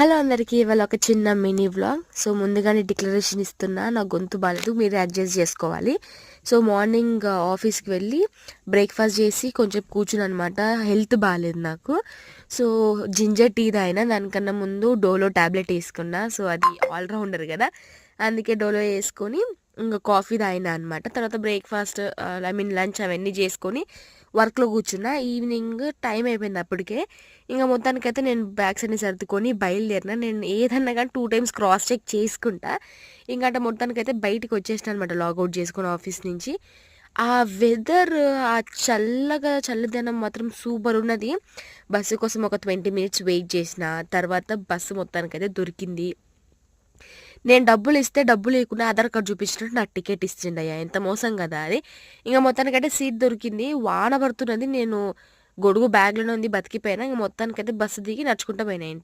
Hello అందరికీ ఇవాళ ఒక చిన్న మినీ వ్లాగ్. సో ముందుగానే డిక్లరేషన్ ఇస్తున్నా, నా గొంతు బాగాలేదు, మీరు అడ్జస్ట్ చేసుకోవాలి. సో మార్నింగ్ ఆఫీస్కి వెళ్ళి బ్రేక్ఫాస్ట్ చేసి కొంచెం కూర్చుని అనమాట. హెల్త్ బాగాలేదు నాకు. సో జింజర్ టీ తాగినా, దానికన్నా ముందు డోలో ట్యాబ్లెట్ వేసుకున్నా. సో అది ఆల్రౌండర్ కదా, అందుకే డోలో వేసుకొని ఇంకా కాఫీ తాగినా అనమాట. తర్వాత బ్రేక్ఫాస్ట్ లంచ్ అవన్నీ చేసుకొని వర్క్లో కూర్చున్నా. ఈవినింగ్ టైం అయిపోయింది అప్పటికే. ఇంకా మొత్తానికైతే నేను బ్యాగ్స్ అన్ని సర్దుకొని బయలుదేరిన. నేను ఏదన్నా కానీ 2 times క్రాస్ చెక్ చేసుకుంటా. ఇంకా అంటే మొత్తానికైతే బయటికి వచ్చేసిన అనమాట, లాగౌట్ చేసుకుని ఆఫీస్ నుంచి. ఆ వెదర్, ఆ చల్లదనం మాత్రం సూపర్ ఉన్నది. బస్సు కోసం ఒక 20 minutes వెయిట్ చేసిన తర్వాత బస్సు మొత్తానికైతే దొరికింది. నేను డబ్బులు ఇస్తే డబ్బులు లేకుండా ఆధార్ కార్డ్ చూపించినట్టు నాకు టికెట్ ఇచ్చిండయ్యా, ఎంత మోసం కదా అది. ఇంకా మొత్తానికైతే సీట్ దొరికింది. వాన పడుతున్నది, నేను గొడుగు బ్యాగ్లోనే ఉంది, బతికిపోయినా. ఇంక మొత్తానికైతే బస్సు దిగి నడుచుకుంటూ పోయినా ఇంటికి.